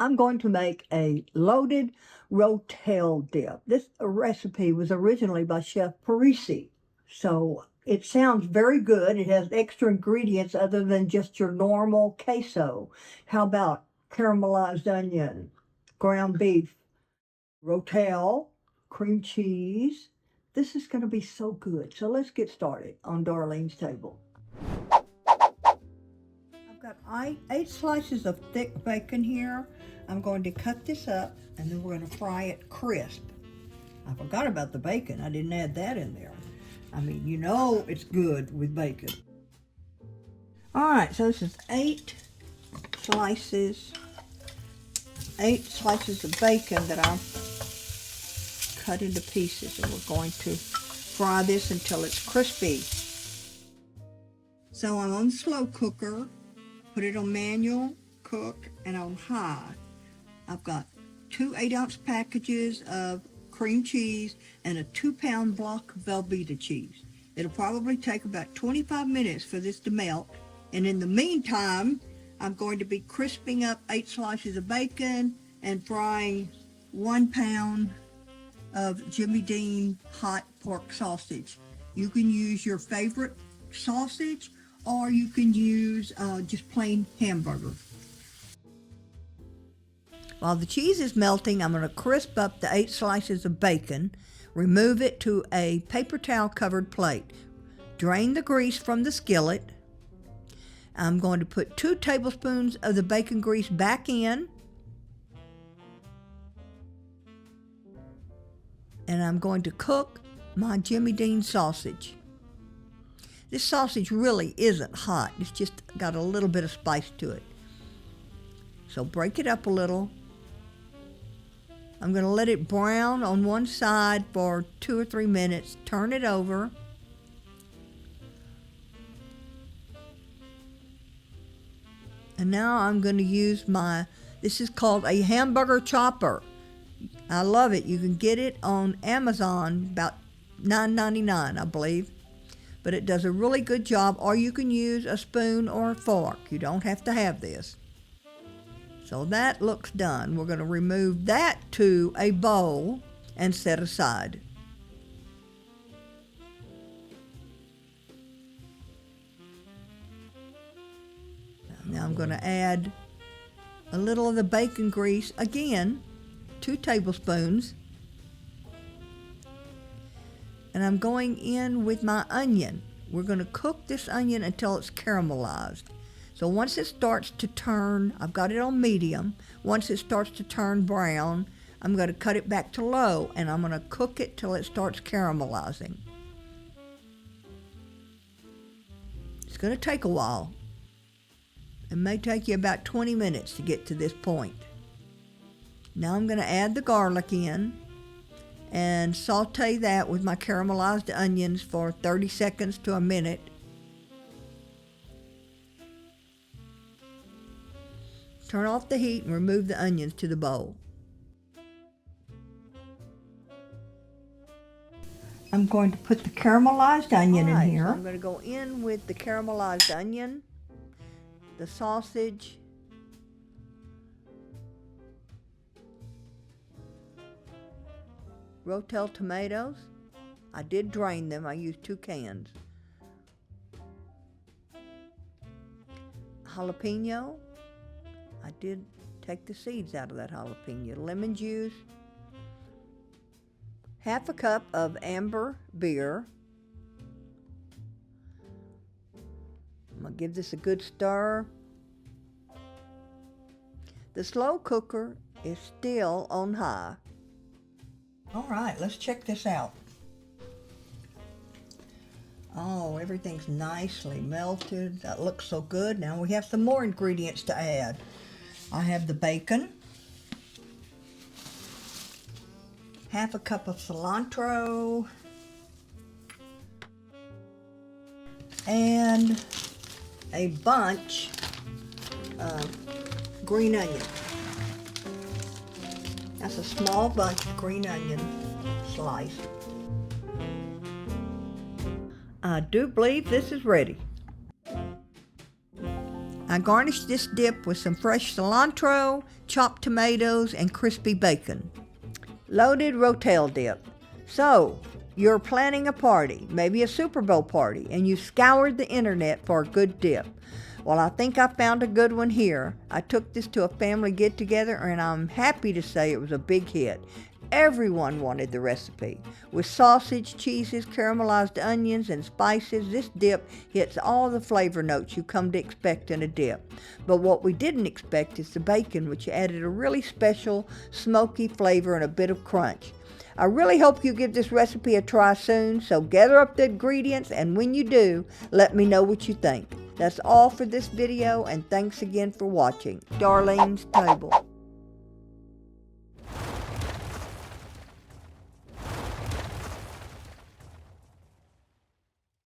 I'm going to make a loaded Rotel dip. This recipe was originally by Chef Parisi. So it sounds very good. It has extra ingredients other than just your normal queso. How about caramelized onion, ground beef, Rotel, cream cheese. This is going to be so good. So let's get started on Darlene's table. I've got eight slices of thick bacon here. I'm going to cut this up and then we're going to fry it crisp. I forgot about the bacon. I didn't add that in there. I mean, you know it's good with bacon. All right, so this is eight slices of bacon that I've cut into pieces, and we're going to fry this until it's crispy. So I'm on the slow cooker, put it on manual, cook, and on high. I've got 2 8-ounce packages of cream cheese and a 2-pound block of Velveeta cheese. It'll probably take about 25 minutes for this to melt. And in the meantime, I'm going to be crisping up 8 slices of bacon and frying 1 pound of Jimmy Dean hot pork sausage. You can use your favorite sausage or you can use just plain hamburger. While the cheese is melting, I'm going to crisp up the 8 slices of bacon, remove it to a paper towel covered plate, drain the grease from the skillet. I'm going to put 2 tablespoons of the bacon grease back in, and I'm going to cook my Jimmy Dean sausage. This sausage really isn't hot, it's just got a little bit of spice to it. So break it up a little. I'm going to let it brown on one side for 2 or 3 minutes, turn it over. And now I'm going to use this is called a hamburger chopper. I love it. You can get it on Amazon, about $9.99, I believe. But it does a really good job, or you can use a spoon or a fork. You don't have to have this. So that looks done. We're going to remove that to a bowl and set aside. Now I'm going to add a little of the bacon grease, again, 2 tablespoons. And I'm going in with my onion. We're going to cook this onion until it's caramelized. So once it starts to turn, I've got it on medium. Once it starts to turn brown, I'm going to cut it back to low and I'm going to cook it till it starts caramelizing. It's going to take a while. It may take you about 20 minutes to get to this point. Now I'm going to add the garlic in and saute that with my caramelized onions for 30 seconds to a minute. Turn off the heat and remove the onions to the bowl. I'm going to put the caramelized onion in here. So I'm going to go in with the caramelized onion, the sausage, Rotel tomatoes. I did drain them. I used 2 cans. Jalapeno. I did take the seeds out of that jalapeno. Lemon juice. Half a cup of amber beer. I'm going to give this a good stir. The slow cooker is still on high. All right, let's check this out. Oh, everything's nicely melted. That looks so good. Now we have some more ingredients to add. I have the bacon, half a cup of cilantro, and a bunch of green onion. That's a small bunch of green onion sliced. I do believe this is ready. I garnished this dip with some fresh cilantro, chopped tomatoes, and crispy bacon. Loaded Rotel dip. So, you're planning a party, maybe a Super Bowl party, and you scoured the internet for a good dip. Well, I think I found a good one here. I took this to a family get-together, and I'm happy to say it was a big hit. Everyone wanted the recipe. With sausage, cheeses, caramelized onions, and spices, this dip hits all the flavor notes you come to expect in a dip. But what we didn't expect is the bacon, which added a really special smoky flavor and a bit of crunch. I really hope you give this recipe a try soon, so gather up the ingredients, and when you do, let me know what you think. That's all for this video, and thanks again for watching. Darlene's Table.